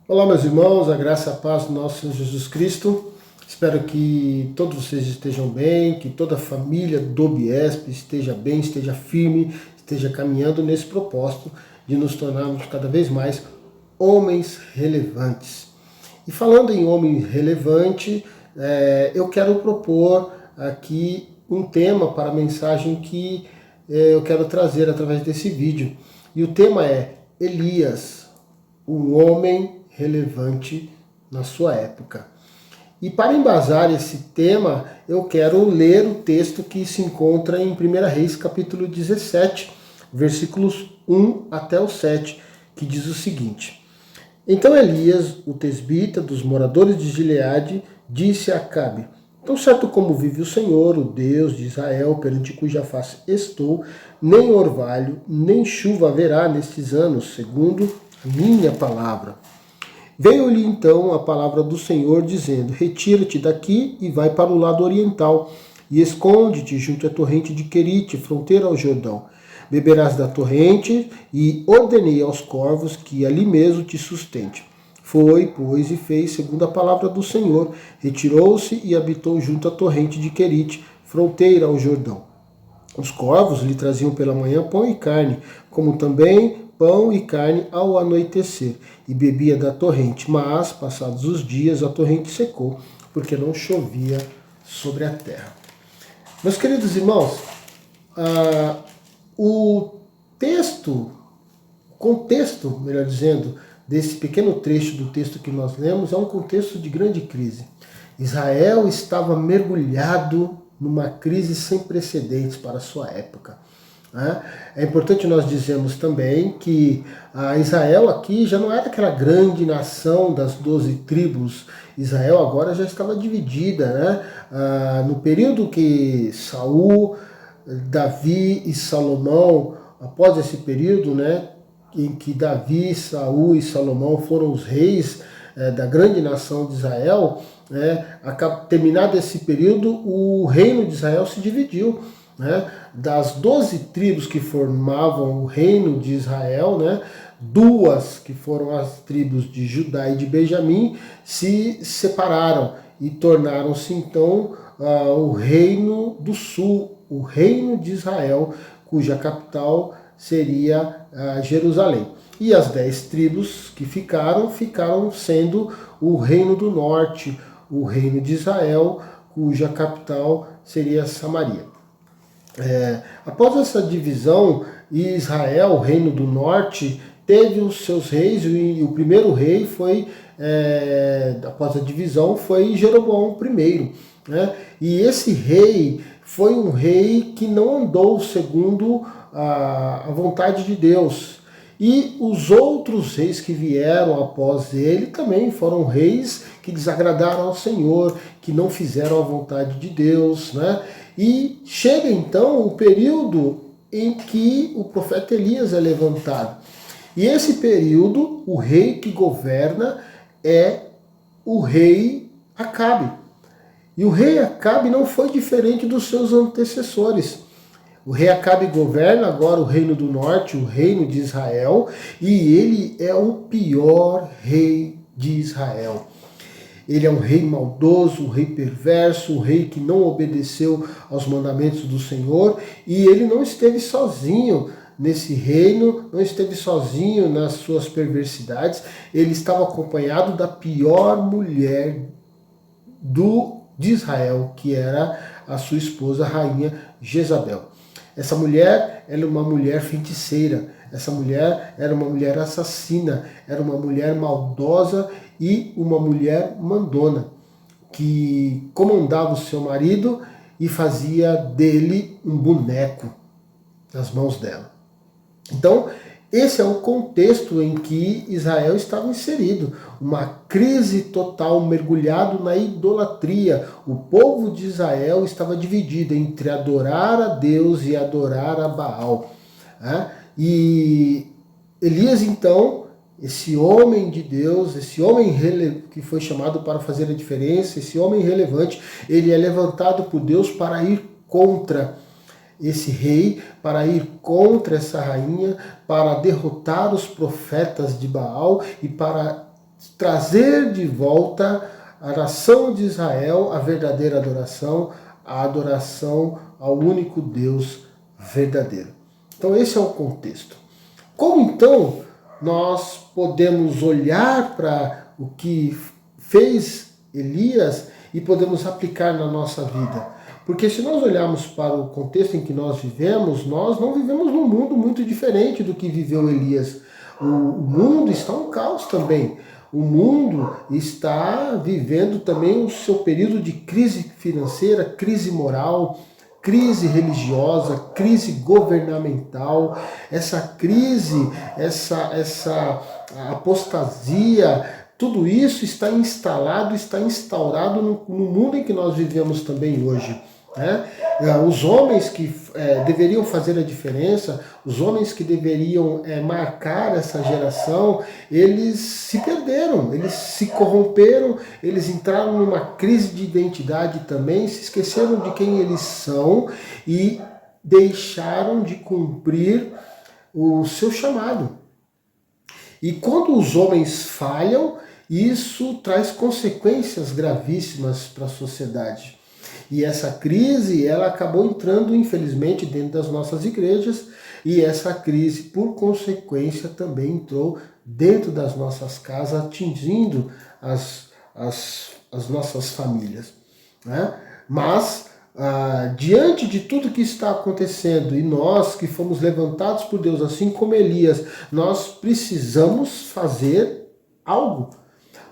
Olá, meus irmãos, a graça e a paz do nosso Senhor Jesus Cristo. Espero que todos vocês estejam bem, que toda a família do Biesp esteja bem, esteja firme, esteja caminhando nesse propósito de nos tornarmos cada vez mais homens relevantes. E falando em homem relevante, eu quero propor aqui um tema para a mensagem que eu quero trazer através desse vídeo. E o tema é Elias, um homem relevante na sua época. E para embasar esse tema, eu quero ler o texto que se encontra em 1 Reis, capítulo 17, versículos 1 até o 7, que diz o seguinte: Então Elias, o tesbita dos moradores de Gileade, disse a Acabe: Tão certo como vive o Senhor, o Deus de Israel, perante cuja face estou, nem orvalho, nem chuva haverá nestes anos, segundo a minha palavra. Veio-lhe então a palavra do Senhor, dizendo: Retira-te daqui e vai para o lado oriental, e esconde-te junto à torrente de Querite, fronteira ao Jordão. Beberás da torrente, e ordenei aos corvos que ali mesmo te sustente. Foi, pois, e fez segundo a palavra do Senhor. Retirou-se e habitou junto à torrente de Querite, fronteira ao Jordão. Os corvos lhe traziam pela manhã pão e carne, como também pão e carne ao anoitecer, e bebia da torrente. Mas, passados os dias, a torrente secou, porque não chovia sobre a terra. Meus queridos irmãos, o contexto, melhor dizendo, desse pequeno trecho do texto que nós lemos é um contexto de grande crise. Israel estava mergulhado numa crise sem precedentes para a sua época. É importante nós dizermos também que Israel aqui já não era aquela grande nação das 12 tribos. Israel agora já estava dividida. No período que Saul, Davi e Salomão, após esse período, em que Davi, Saul e Salomão foram os reis da grande nação de Israel, terminado esse período, o reino de Israel se dividiu. Das 12 tribos que formavam o reino de Israel, duas, que foram as tribos de Judá e de Benjamim, se separaram e tornaram-se então o reino do sul, o reino de Israel, cuja capital seria Jerusalém. E as 10 tribos que ficaram sendo o reino do norte, o reino de Israel, cuja capital seria Samaria. Após essa divisão, Israel, o reino do norte, teve os seus reis, e o primeiro rei foi, após a divisão, foi Jeroboão I. E esse rei foi um rei que não andou segundo a vontade de Deus. E os outros reis que vieram após ele também foram reis que desagradaram ao Senhor, que não fizeram a vontade de Deus. E chega então o período em que o profeta Elias é levantado. E esse período, o rei que governa é o rei Acabe. E o rei Acabe não foi diferente dos seus antecessores. O rei Acabe governa agora o reino do norte, o reino de Israel, e ele é o pior rei de Israel. Ele é um rei maldoso, um rei perverso, um rei que não obedeceu aos mandamentos do Senhor, e ele não esteve sozinho nesse reino, não esteve sozinho nas suas perversidades, ele estava acompanhado da pior mulher de Israel, que era a sua esposa, a rainha Jezabel. Essa mulher, ela é uma mulher feiticeira, essa mulher era uma mulher assassina, era uma mulher maldosa e uma mulher mandona, que comandava o seu marido e fazia dele um boneco nas mãos dela. Então, esse é o contexto em que Israel estava inserido, uma crise total, mergulhado na idolatria. O povo de Israel estava dividido entre adorar a Deus e adorar a Baal. E Elias, então, esse homem de Deus, esse homem que foi chamado para fazer a diferença, esse homem relevante, ele é levantado por Deus para ir contra esse rei, para ir contra essa rainha, para derrotar os profetas de Baal e para trazer de volta a nação de Israel à verdadeira adoração, a adoração ao único Deus verdadeiro. Então esse é o contexto. Como então nós podemos olhar para o que fez Elias e podemos aplicar na nossa vida? Porque se nós olharmos para o contexto em que nós vivemos, nós não vivemos num mundo muito diferente do que viveu Elias. O mundo está um caos também. O mundo está vivendo também o seu período de crise financeira, crise moral, crise religiosa, crise governamental. Essa crise, essa apostasia, tudo isso está instalado, está instaurado no mundo em que nós vivemos também hoje. Né? Os homens que deveriam fazer a diferença, os homens que deveriam marcar essa geração, eles se perderam, eles se corromperam, eles entraram numa crise de identidade também, se esqueceram de quem eles são e deixaram de cumprir o seu chamado. E quando os homens falham, isso traz consequências gravíssimas para a sociedade. E essa crise, ela acabou entrando, infelizmente, dentro das nossas igrejas, e essa crise, por consequência, também entrou dentro das nossas casas, atingindo as nossas famílias. Né? Mas, diante de tudo que está acontecendo, e nós que fomos levantados por Deus, assim como Elias, nós precisamos fazer algo.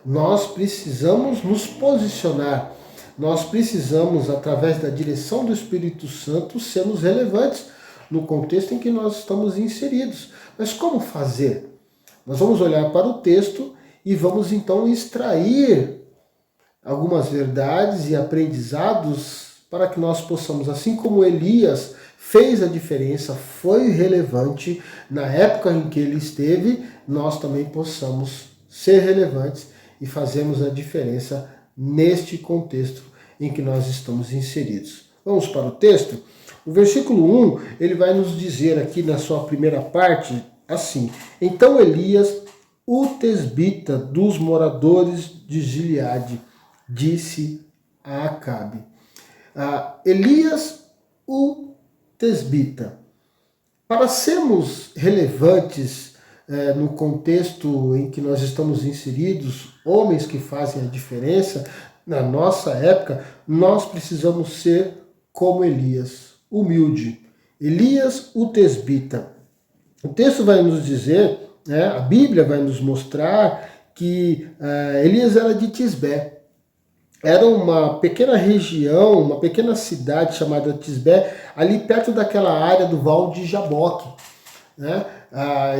Nós precisamos nos posicionar. Nós precisamos, através da direção do Espírito Santo, sermos relevantes no contexto em que nós estamos inseridos. Mas como fazer? Nós vamos olhar para o texto e vamos então extrair algumas verdades e aprendizados para que nós possamos, assim como Elias fez a diferença, foi relevante na época em que ele esteve, nós também possamos ser relevantes e fazermos a diferença neste contexto em que nós estamos inseridos. Vamos para o texto? O versículo 1, ele vai nos dizer aqui na sua primeira parte, assim: Então Elias, o tesbita dos moradores de Gileade, disse a Acabe. Elias, o tesbita. Para sermos relevantes no contexto em que nós estamos inseridos, homens que fazem a diferença, na nossa época, nós precisamos ser como Elias, humilde. Elias, o tesbita. O texto vai nos dizer, a Bíblia vai nos mostrar que Elias era de Tisbé. Era uma pequena região, uma pequena cidade chamada Tisbé, ali perto daquela área do Val de Jaboque. Né?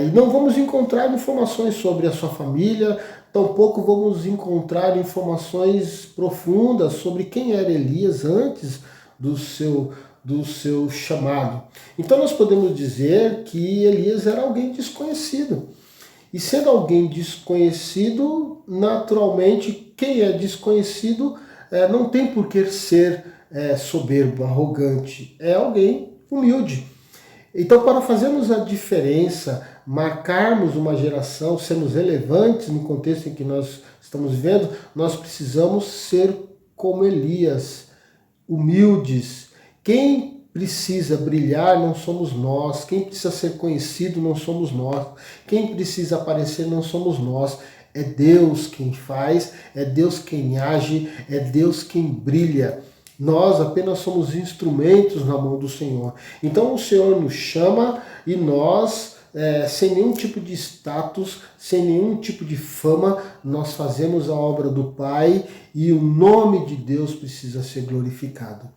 E não vamos encontrar informações sobre a sua família, tampouco vamos encontrar informações profundas sobre quem era Elias antes do seu chamado. Então nós podemos dizer que Elias era alguém desconhecido. E sendo alguém desconhecido, naturalmente, quem é desconhecido não tem por que ser soberbo, arrogante. É alguém humilde. Então, para fazermos a diferença, marcarmos uma geração, sermos relevantes no contexto em que nós estamos vivendo, nós precisamos ser como Elias, humildes. Quem precisa brilhar não somos nós, quem precisa ser conhecido não somos nós, quem precisa aparecer não somos nós. É Deus quem faz, é Deus quem age, é Deus quem brilha. Nós apenas somos instrumentos na mão do Senhor. Então o Senhor nos chama e nós, sem nenhum tipo de status, sem nenhum tipo de fama, nós fazemos a obra do Pai e o nome de Deus precisa ser glorificado.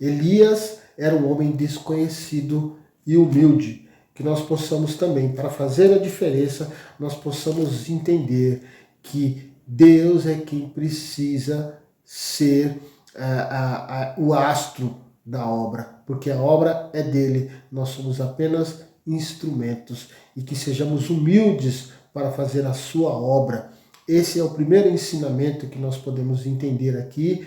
Elias era um homem desconhecido e humilde. Que nós possamos também, para fazer a diferença, nós possamos entender que Deus é quem precisa ser o astro da obra, porque a obra é dele, nós somos apenas instrumentos, e que sejamos humildes para fazer a sua obra. Esse é o primeiro ensinamento que nós podemos entender aqui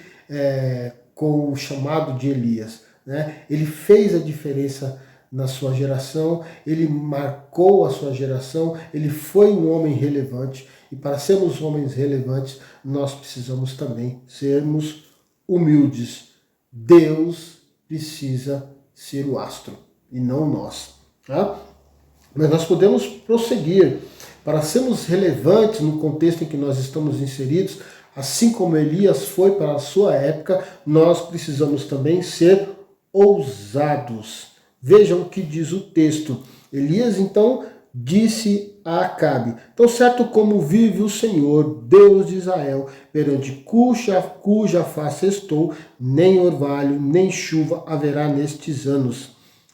com o chamado de Elias. Né? Ele fez a diferença na sua geração, ele marcou a sua geração, ele foi um homem relevante, E para sermos homens relevantes, nós precisamos também sermos humildes. Deus precisa ser o astro e não nós. Tá? Mas nós podemos prosseguir. Para sermos relevantes no contexto em que nós estamos inseridos, assim como Elias foi para a sua época, nós precisamos também ser ousados. Vejam o que diz o texto. Elias então disse a Acabe: tão certo como vive o Senhor, Deus de Israel, perante cuja face estou, nem orvalho, nem chuva haverá nestes anos.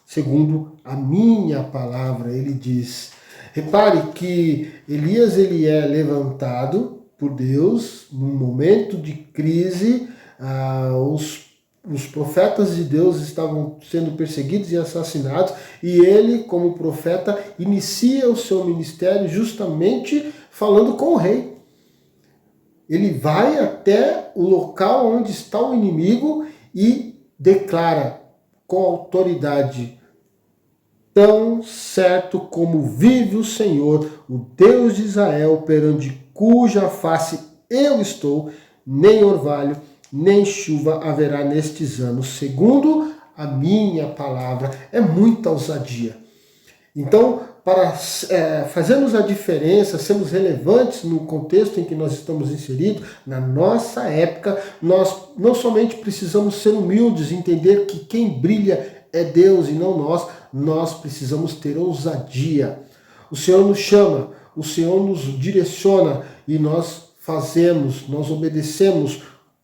Segundo a minha palavra, ele diz. Repare que Elias ele é levantado por Deus num momento de crise. Os profetas de Deus estavam sendo perseguidos e assassinados, e ele, como profeta, inicia o seu ministério justamente falando com o rei. Ele vai até o local onde está o inimigo e declara com autoridade: tão certo como vive o Senhor, o Deus de Israel, perante cuja face eu estou, nem orvalho, nem chuva haverá nestes anos, segundo a minha palavra. É muita ousadia. Então, para fazermos a diferença, sermos relevantes no contexto em que nós estamos inseridos, na nossa época, nós não somente precisamos ser humildes, entender que quem brilha é Deus e não nós precisamos ter ousadia. O Senhor nos chama, o Senhor nos direciona e nós fazemos, nós obedecemos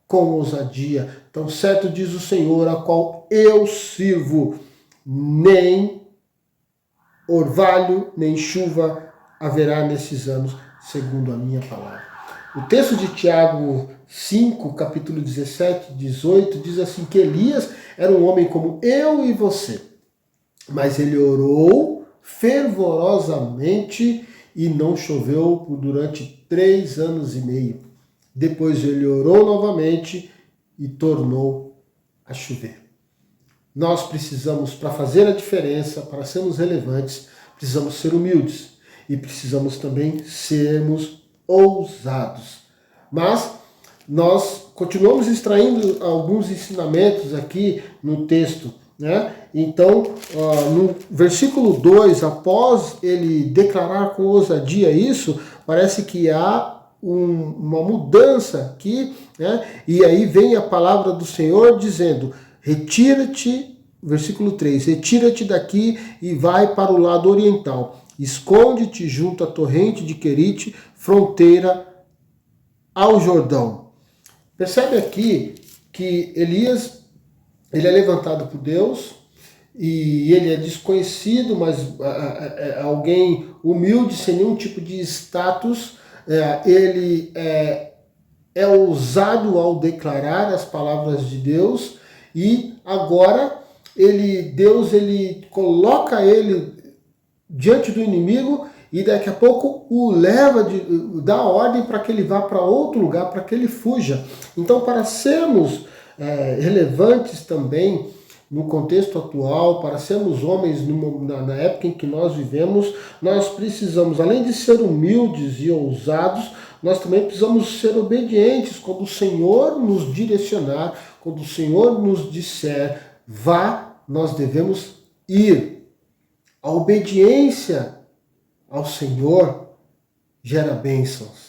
com ousadia. Tão certo diz o Senhor, a qual eu sirvo, nem orvalho, nem chuva haverá nesses anos, segundo a minha palavra. O texto de Tiago 5, capítulo 17, 18, diz assim, que Elias era um homem como eu e você, mas ele orou fervorosamente e não choveu durante 3 anos e meio. Depois ele orou novamente e tornou a chover. Nós precisamos, para fazer a diferença, para sermos relevantes, precisamos ser humildes e precisamos também sermos ousados. Mas nós continuamos extraindo alguns ensinamentos aqui no texto, né? Então, no versículo 2, após ele declarar com ousadia isso, parece que há uma mudança aqui, né? E aí vem a palavra do Senhor dizendo: retira-te, versículo 3, retira-te daqui e vai para o lado oriental, esconde-te junto à torrente de Querite, fronteira ao Jordão. Percebe aqui que Elias, ele é levantado por Deus e ele é desconhecido, mas é alguém humilde, sem nenhum tipo de status. Ele é ousado ao declarar as palavras de Deus e agora Deus coloca ele diante do inimigo e daqui a pouco o leva, dá ordem para que ele vá para outro lugar, para que ele fuja. Então, para sermos relevantes também no contexto atual, para sermos homens na época em que nós vivemos, nós precisamos, além de ser humildes e ousados, nós também precisamos ser obedientes. Quando o Senhor nos direcionar, quando o Senhor nos disser, vá, nós devemos ir. A obediência ao Senhor gera bênçãos.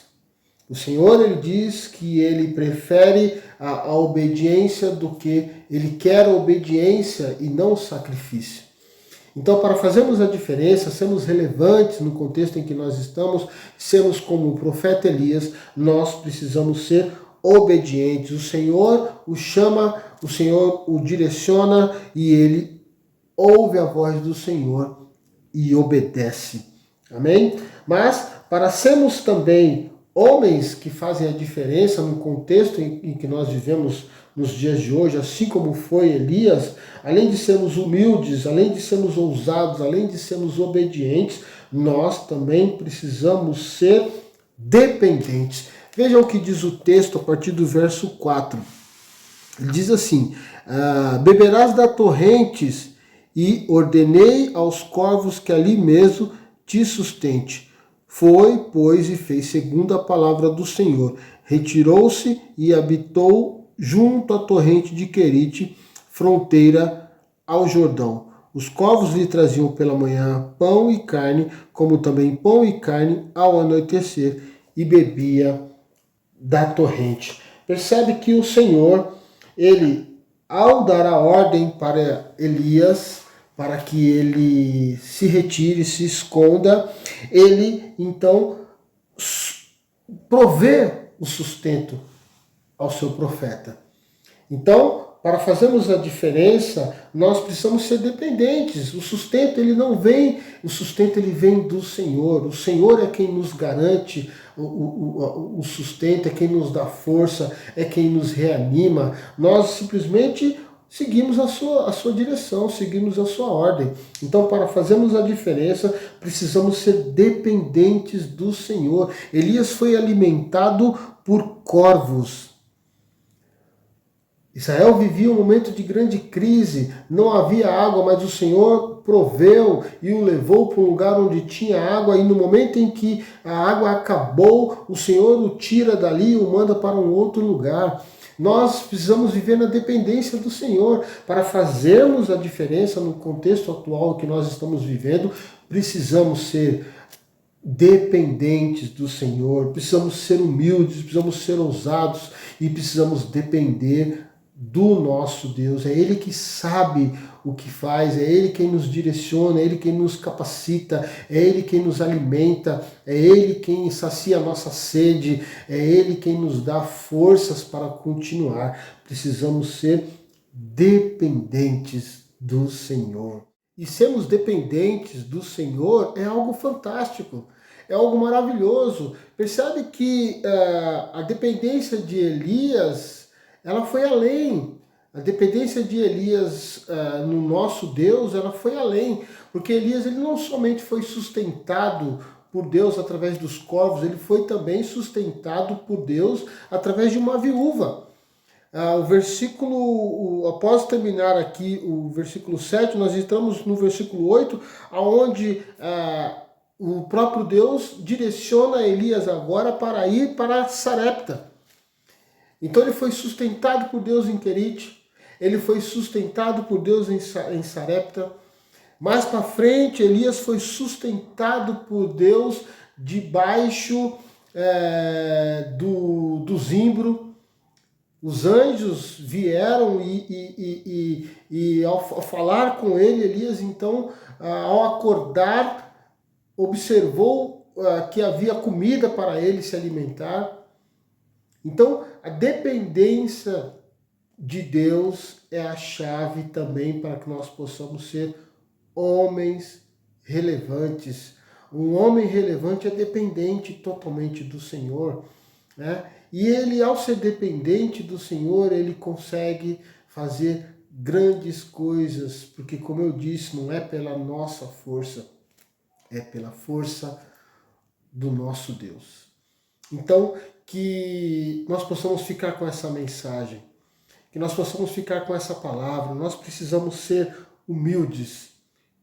O Senhor, ele diz que ele prefere a obediência do que ele quer a obediência e não o sacrifício. Então, para fazermos a diferença, sermos relevantes no contexto em que nós estamos, sermos como o profeta Elias, nós precisamos ser obedientes. O Senhor o chama, o Senhor o direciona e ele ouve a voz do Senhor e obedece. Amém? Mas, para sermos também homens que fazem a diferença no contexto em que nós vivemos nos dias de hoje, assim como foi Elias, além de sermos humildes, além de sermos ousados, além de sermos obedientes, nós também precisamos ser dependentes. Vejam o que diz o texto a partir do verso 4. Ele diz assim: beberás das torrentes e ordenei aos corvos que ali mesmo te sustente. Foi, pois, e fez segundo a palavra do Senhor. Retirou-se e habitou junto à torrente de Querite, fronteira ao Jordão. Os corvos lhe traziam pela manhã pão e carne, como também pão e carne ao anoitecer, e bebia da torrente. Percebe que o Senhor, ele, ao dar a ordem para Elias, para que ele se retire, se esconda, ele então provê o sustento ao seu profeta. Então, para fazermos a diferença, nós precisamos ser dependentes. O sustento ele não vem, o sustento ele vem do Senhor. O Senhor é quem nos garante o sustento, é quem nos dá força, é quem nos reanima. Nós simplesmente seguimos a sua direção, seguimos a sua ordem. Então, para fazermos a diferença, precisamos ser dependentes do Senhor. Elias foi alimentado por corvos. Israel vivia um momento de grande crise, não havia água, mas o Senhor proveu e o levou para um lugar onde tinha água, e no momento em que a água acabou, o Senhor o tira dali e o manda para um outro lugar. Nós precisamos viver na dependência do Senhor. Para fazermos a diferença no contexto atual que nós estamos vivendo, precisamos ser dependentes do Senhor, precisamos ser humildes, precisamos ser ousados e precisamos depender do nosso Deus. É Ele que sabe o que faz, é Ele quem nos direciona, é Ele quem nos capacita, é Ele quem nos alimenta, é Ele quem sacia a nossa sede, é Ele quem nos dá forças para continuar. Precisamos ser dependentes do Senhor. E sermos dependentes do Senhor é algo fantástico, é algo maravilhoso. Percebe que a dependência de Elias, ela foi além. A dependência de Elias no nosso Deus, ela foi além. Porque Elias ele não somente foi sustentado por Deus através dos corvos, ele foi também sustentado por Deus através de uma viúva. O versículo, após terminar aqui o versículo 7, nós entramos no versículo 8, onde o próprio Deus direciona Elias agora para ir para Sarepta. Então ele foi sustentado por Deus em Querite, ele foi sustentado por Deus em Sarepta. Mais para frente, Elias foi sustentado por Deus debaixo do zimbro. Os anjos vieram e ao falar com ele, Elias, então, ao acordar, observou que havia comida para ele se alimentar. Então, a dependência de Deus é a chave também para que nós possamos ser homens relevantes. Um homem relevante é dependente totalmente do Senhor, né? E ele, ao ser dependente do Senhor, ele consegue fazer grandes coisas, porque, como eu disse, não é pela nossa força, é pela força do nosso Deus. Então, que nós possamos ficar com essa mensagem, que nós possamos ficar com essa palavra. Nós precisamos ser humildes.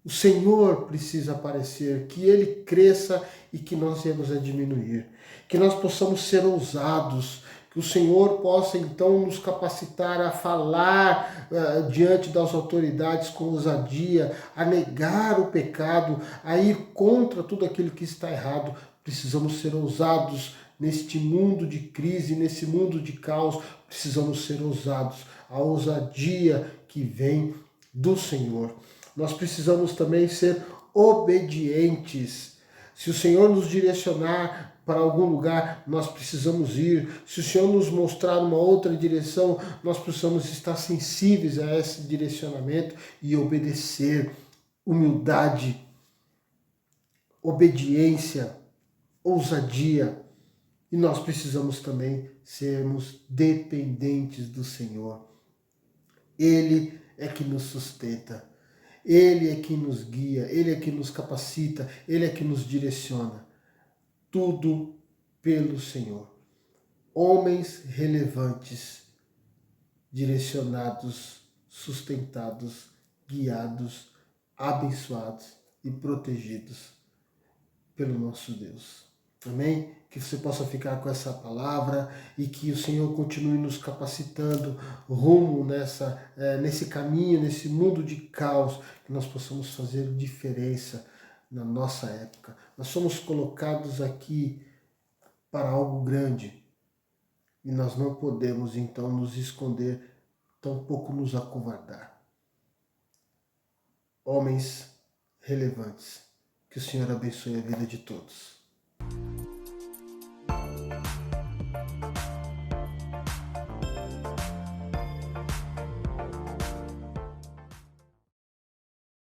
O Senhor precisa aparecer, que Ele cresça e que nós venhamos a diminuir. Que nós possamos ser ousados, que o Senhor possa então nos capacitar a falar diante das autoridades com ousadia, a negar o pecado, a ir contra tudo aquilo que está errado. Precisamos ser ousados neste mundo de crise, nesse mundo de caos. Precisamos ser ousados, a ousadia que vem do Senhor. Nós precisamos também ser obedientes. Se o Senhor nos direcionar para algum lugar, nós precisamos ir. Se o Senhor nos mostrar uma outra direção, nós precisamos estar sensíveis a esse direcionamento e obedecer. Humildade, obediência, ousadia. E nós precisamos também sermos dependentes do Senhor. Ele é que nos sustenta. Ele é que nos guia, Ele é que nos capacita, Ele é que nos direciona. Tudo pelo Senhor. Homens relevantes, direcionados, sustentados, guiados, abençoados e protegidos pelo nosso Deus. Amém? Que você possa ficar com essa palavra e que o Senhor continue nos capacitando rumo nesse caminho, nesse mundo de caos, que nós possamos fazer diferença na nossa época. Nós somos colocados aqui para algo grande e nós não podemos então nos esconder, tampouco nos acovardar. Homens relevantes, que o Senhor abençoe a vida de todos.